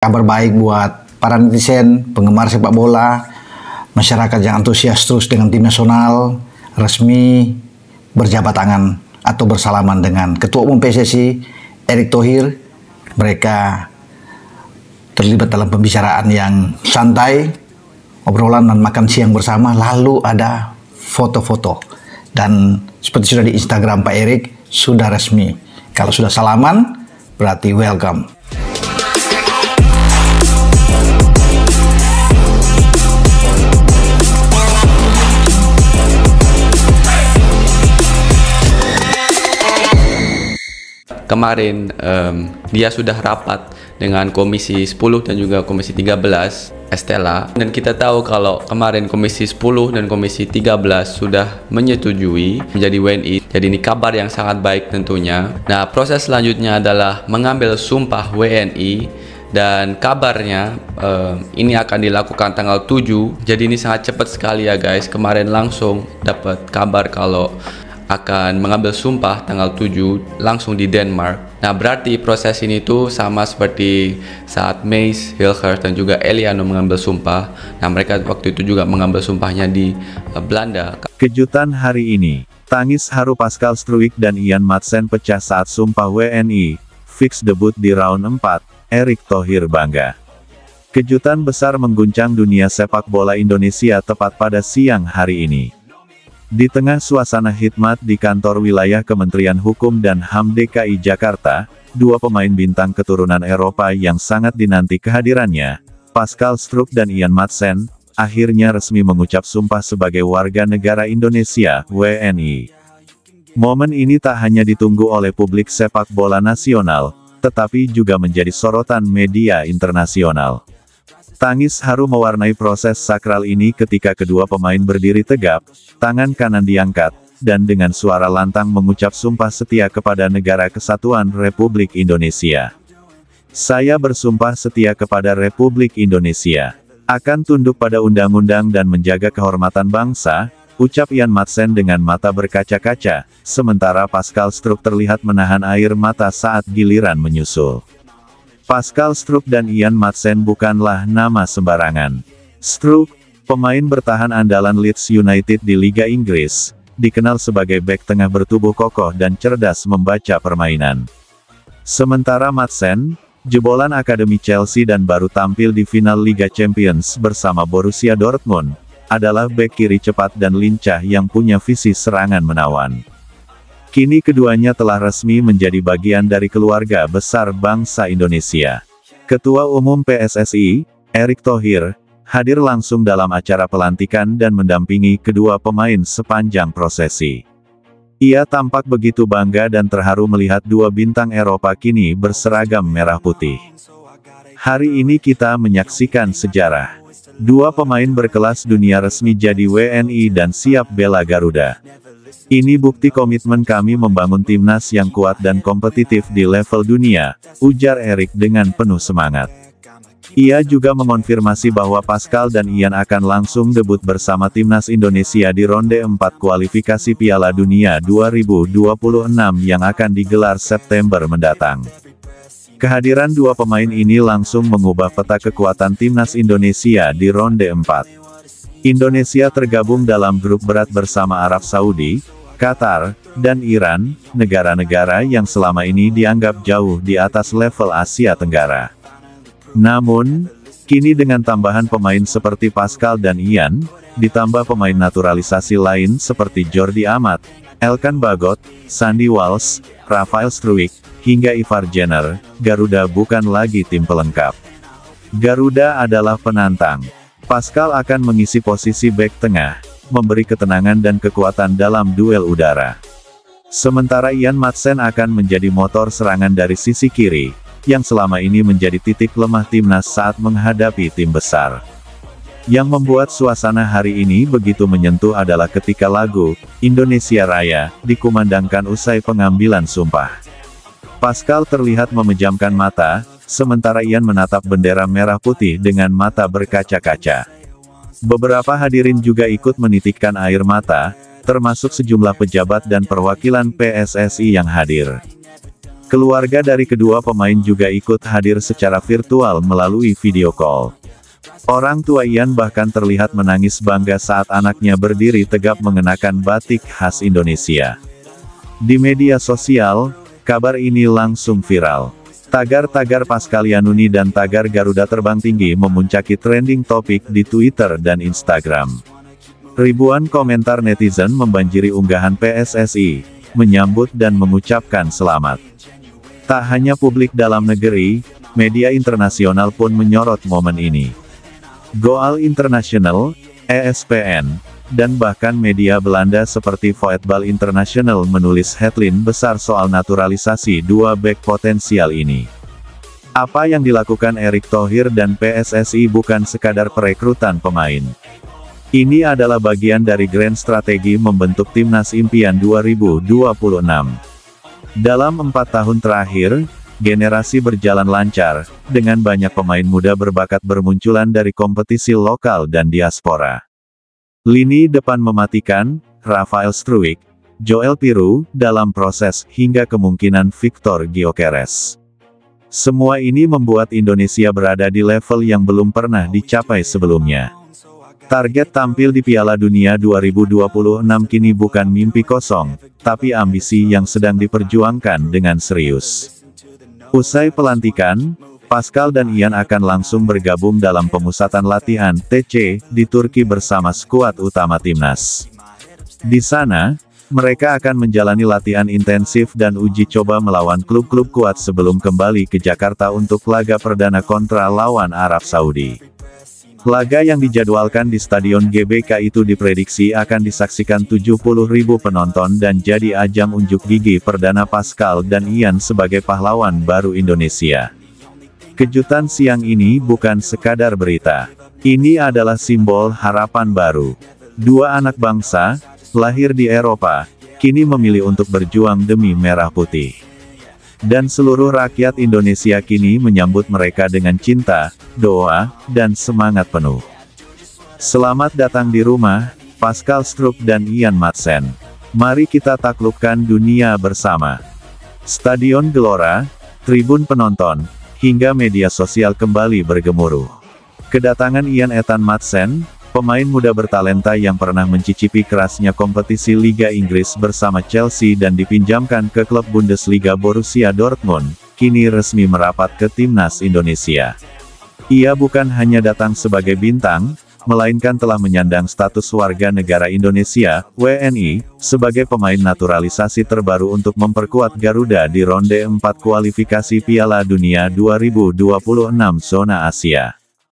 Kabar baik buat para netizen, penggemar sepak bola, masyarakat yang antusias terus dengan tim nasional, resmi berjabat tangan atau bersalaman dengan Ketua Umum PSSI, Erick Thohir. Mereka terlibat dalam pembicaraan yang santai, obrolan dan makan siang bersama, lalu ada foto-foto. Dan seperti sudah di Instagram Pak Erick, sudah resmi. Kalau sudah salaman, berarti welcome. Kemarin dia sudah rapat dengan Komisi 10 dan juga Komisi 13 Estella, dan kita tahu kalau kemarin Komisi 10 dan Komisi 13 sudah menyetujui menjadi WNI. Jadi ini kabar yang sangat baik tentunya. Nah, proses selanjutnya adalah mengambil sumpah WNI, dan kabarnya ini akan dilakukan tanggal 7. Jadi ini sangat cepat sekali ya guys. Kemarin langsung dapat kabar kalau akan mengambil sumpah tanggal 7 langsung di Denmark. Nah, berarti proses ini tuh sama seperti saat Mace, Hilgert dan juga Eliano mengambil sumpah. Nah, mereka waktu itu juga mengambil sumpahnya di Belanda. Kejutan hari ini, tangis haru Pascal Struijk dan Ian Madsen pecah saat sumpah WNI, fix debut di round 4, Erick Thohir bangga. Kejutan besar mengguncang dunia sepak bola Indonesia tepat pada siang hari ini. Di tengah suasana khidmat di kantor wilayah Kementerian Hukum dan HAM DKI Jakarta, dua pemain bintang keturunan Eropa yang sangat dinanti kehadirannya, Pascal Struijk dan Ian Madsen, akhirnya resmi mengucap sumpah sebagai warga negara Indonesia, WNI. Momen ini tak hanya ditunggu oleh publik sepak bola nasional, tetapi juga menjadi sorotan media internasional. Tangis haru mewarnai proses sakral ini ketika kedua pemain berdiri tegap, tangan kanan diangkat, dan dengan suara lantang mengucap sumpah setia kepada Negara Kesatuan Republik Indonesia. Saya bersumpah setia kepada Republik Indonesia, akan tunduk pada undang-undang dan menjaga kehormatan bangsa, ucap Ian Madsen dengan mata berkaca-kaca, sementara Pascal Struijk terlihat menahan air mata saat giliran menyusul. Pascal Struijk dan Ian Madsen bukanlah nama sembarangan. Struijk, pemain bertahan andalan Leeds United di Liga Inggris, dikenal sebagai bek tengah bertubuh kokoh dan cerdas membaca permainan. Sementara Madsen, jebolan Akademi Chelsea dan baru tampil di final Liga Champions bersama Borussia Dortmund, adalah bek kiri cepat dan lincah yang punya visi serangan menawan. Kini keduanya telah resmi menjadi bagian dari keluarga besar bangsa Indonesia. Ketua Umum PSSI, Erick Thohir, hadir langsung dalam acara pelantikan dan mendampingi kedua pemain sepanjang prosesi. Ia tampak begitu bangga dan terharu melihat dua bintang Eropa kini berseragam merah putih. Hari ini kita menyaksikan sejarah. Dua pemain berkelas dunia resmi jadi WNI dan siap bela Garuda. Ini bukti komitmen kami membangun timnas yang kuat dan kompetitif di level dunia, ujar Erick dengan penuh semangat. Ia juga mengonfirmasi bahwa Pascal dan Ian akan langsung debut bersama timnas Indonesia di ronde 4 kualifikasi Piala Dunia 2026 yang akan digelar September mendatang. Kehadiran dua pemain ini langsung mengubah peta kekuatan timnas Indonesia di ronde 4. Indonesia tergabung dalam grup berat bersama Arab Saudi, Qatar, dan Iran, negara-negara yang selama ini dianggap jauh di atas level Asia Tenggara. Namun, kini dengan tambahan pemain seperti Pascal dan Ian, ditambah pemain naturalisasi lain seperti Jordi Amat, Elkan Bagot, Sandy Walsh, Rafael Struijk, hingga Ivar Jenner, Garuda bukan lagi tim pelengkap. Garuda adalah penantang. Pascal akan mengisi posisi bek tengah, memberi ketenangan dan kekuatan dalam duel udara. Sementara Ian Madsen akan menjadi motor serangan dari sisi kiri, yang selama ini menjadi titik lemah timnas saat menghadapi tim besar. Yang membuat suasana hari ini begitu menyentuh adalah ketika lagu Indonesia Raya dikumandangkan usai pengambilan sumpah. Pascal terlihat memejamkan mata, sementara Ian menatap bendera merah putih dengan mata berkaca-kaca. Beberapa hadirin juga ikut menitikkan air mata, termasuk sejumlah pejabat dan perwakilan PSSI yang hadir. Keluarga dari kedua pemain juga ikut hadir secara virtual melalui video call. Orang tua Ian bahkan terlihat menangis bangga saat anaknya berdiri tegap mengenakan batik khas Indonesia. Di media sosial, kabar ini langsung viral. Tagar-tagar Pascal Yanuni dan tagar Garuda Terbang Tinggi memuncaki trending topik di Twitter dan Instagram. Ribuan komentar netizen membanjiri unggahan PSSI, menyambut dan mengucapkan selamat. Tak hanya publik dalam negeri, media internasional pun menyorot momen ini. Goal International, ESPN, dan bahkan media Belanda seperti Voetbal International menulis headline besar soal naturalisasi dua bek potensial ini. Apa yang dilakukan Erick Thohir dan PSSI bukan sekadar perekrutan pemain. Ini adalah bagian dari grand strategi membentuk Timnas Impian 2026. Dalam 4 tahun terakhir, generasi berjalan lancar, dengan banyak pemain muda berbakat bermunculan dari kompetisi lokal dan diaspora. Lini depan mematikan, Rafael Struijk, Joel Piru, dalam proses, hingga kemungkinan Victor Gyökeres. Semua ini membuat Indonesia berada di level yang belum pernah dicapai sebelumnya. Target tampil di Piala Dunia 2026 kini bukan mimpi kosong, tapi ambisi yang sedang diperjuangkan dengan serius. Usai pelantikan, Pascal dan Ian akan langsung bergabung dalam pemusatan latihan TC di Turki bersama skuad utama timnas. Di sana, mereka akan menjalani latihan intensif dan uji coba melawan klub-klub kuat sebelum kembali ke Jakarta untuk laga perdana kontra lawan Arab Saudi. Laga yang dijadwalkan di Stadion GBK itu diprediksi akan disaksikan 70.000 penonton dan jadi ajang unjuk gigi perdana Pascal dan Ian sebagai pahlawan baru Indonesia. Kejutan siang ini bukan sekadar berita. Ini adalah simbol harapan baru. Dua anak bangsa, lahir di Eropa, kini memilih untuk berjuang demi merah putih. Dan seluruh rakyat Indonesia kini menyambut mereka dengan cinta, doa, dan semangat penuh. Selamat datang di rumah, Pascal Struijk dan Ian Madsen. Mari kita taklukkan dunia bersama. Stadion Gelora, tribun penonton, hingga media sosial kembali bergemuruh. Kedatangan Ian Ethan Madsen, pemain muda bertalenta yang pernah mencicipi kerasnya kompetisi Liga Inggris bersama Chelsea dan dipinjamkan ke klub Bundesliga Borussia Dortmund, kini resmi merapat ke Timnas Indonesia. Ia bukan hanya datang sebagai bintang, melainkan telah menyandang status warga negara Indonesia, WNI, sebagai pemain naturalisasi terbaru untuk memperkuat Garuda di ronde 4 kualifikasi Piala Dunia 2026 zona Asia.